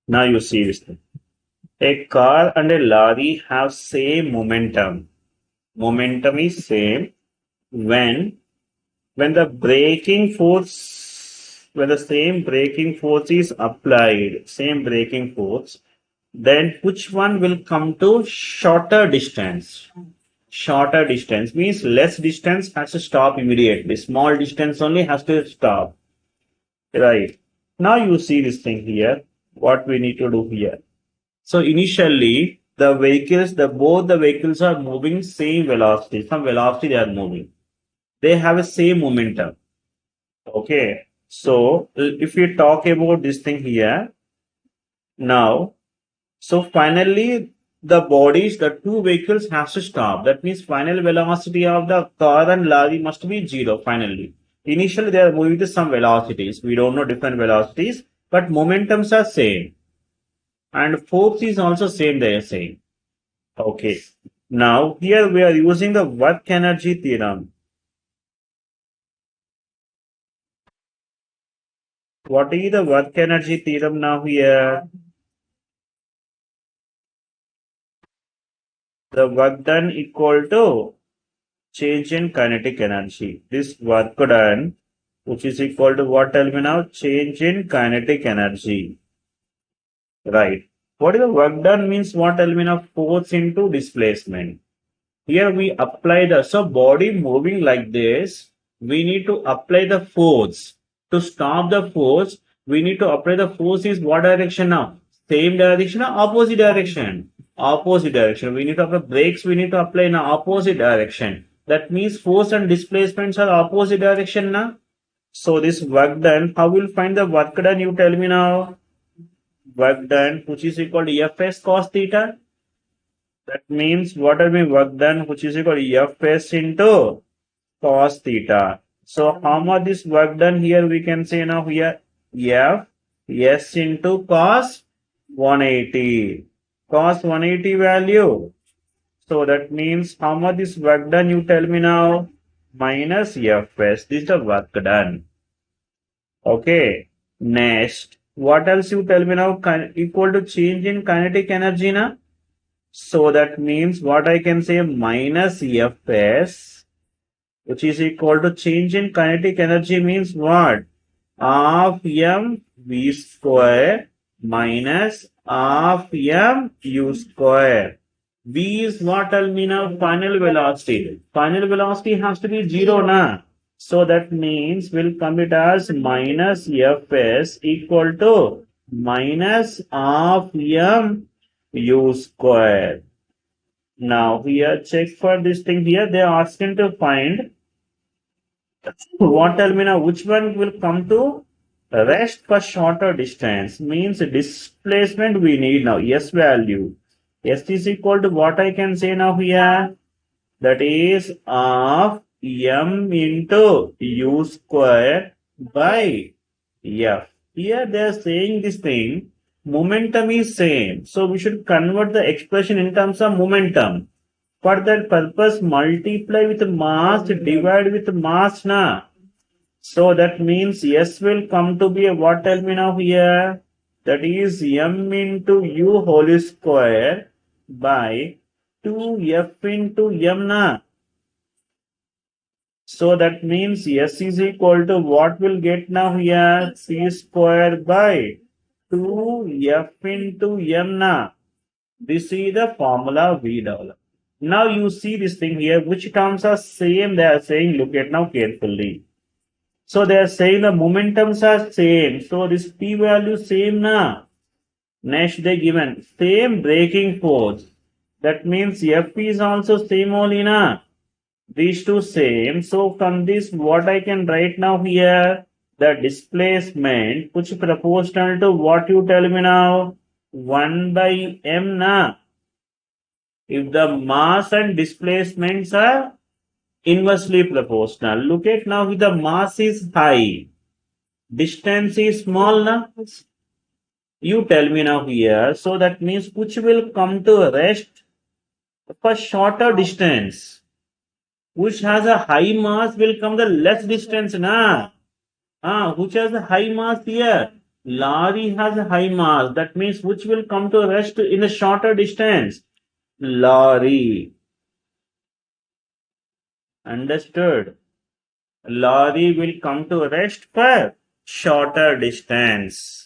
Now you see this thing. A car and a lorry have same momentum. Momentum is same when the braking force, when the same braking force is applied, same braking force, then which one will come to shorter distance? Shorter distance means less distance has to stop immediately. Small distance only has to stop. Right. Now you see this thing here. What we need to do here. So initially the vehicles, both the vehicles are moving same velocity. Some velocity they are moving. They have a same momentum. Okay. So if we talk about this thing here now, so finally the bodies, the two vehicles has to stop. That means final velocity of the car and lorry must be zero finally. Initially they are moving to some velocities. We don't know different velocities, but momentums are same. And force is also same they are saying. Okay. Now here we are using the work energy theorem. What is the work energy theorem now here? The work done equal to change in kinetic energy. This work done, which is equal to what, tell me now? Change in kinetic energy. Right. What is the work done means what, tell me now? Force into displacement. Here we apply the, so body moving like this, we need to apply the force. To stop the force, we need to apply the force is what direction now? Same direction or opposite direction? Opposite direction. We need to apply brakes, we need to apply in opposite direction. That means force and displacements are opposite direction now. So this work done, how will find the work done? You tell me now. Work done, which is equal to Fs cos theta. That means what will be work done, which is equal to Fs into cos theta. So how much is work done here? We can say now here F S into cos 180. Cos 180 value. So that means how much is work done? You tell me now. Minus Fs. This is the work done. Okay. Next, what else you tell me now? Equal to change in kinetic energy na? So that means what I can say minus Fs, which is equal to change in kinetic energy means what? Half m v square minus half m u square. V is what, tell me now? Final velocity. Final velocity has to be zero na. So that means we'll come it as minus Fs equal to minus half m u square. Now here check for this thing here. They are asking to find what, tell me now, which one will come to rest for shorter distance means displacement we need now. S value. S is equal to what I can say now here. That is half m into u square by f. Here they are saying this thing. Momentum is same. So we should convert the expression in terms of momentum. For that purpose, multiply with mass, divide with mass na. So that means S will come to be a what, tell me now here? That is m into u whole square by 2f into m na. So that means S is equal to what will get now here? C square by 2f into m na. This is the formula we develop. Now you see this thing here, which terms are same, they are saying, look at now carefully. So they are saying the momentums are same. So this P value same na. Next they given same braking force. That means F is also same only na. These two same. So from this what I can write now here? The displacement which proportional to what you tell me now? 1 by m na. If the mass and displacements are inversely proportional. Look at now, if the mass is high, distance is small na. You tell me now here. So that means which will come to rest for shorter distance. Which has a high mass will come the less distance na. Which has a high mass here? Lorry has a high mass. That means which will come to rest in a shorter distance. Lorry. Understood? Lorry will come to rest for shorter distance.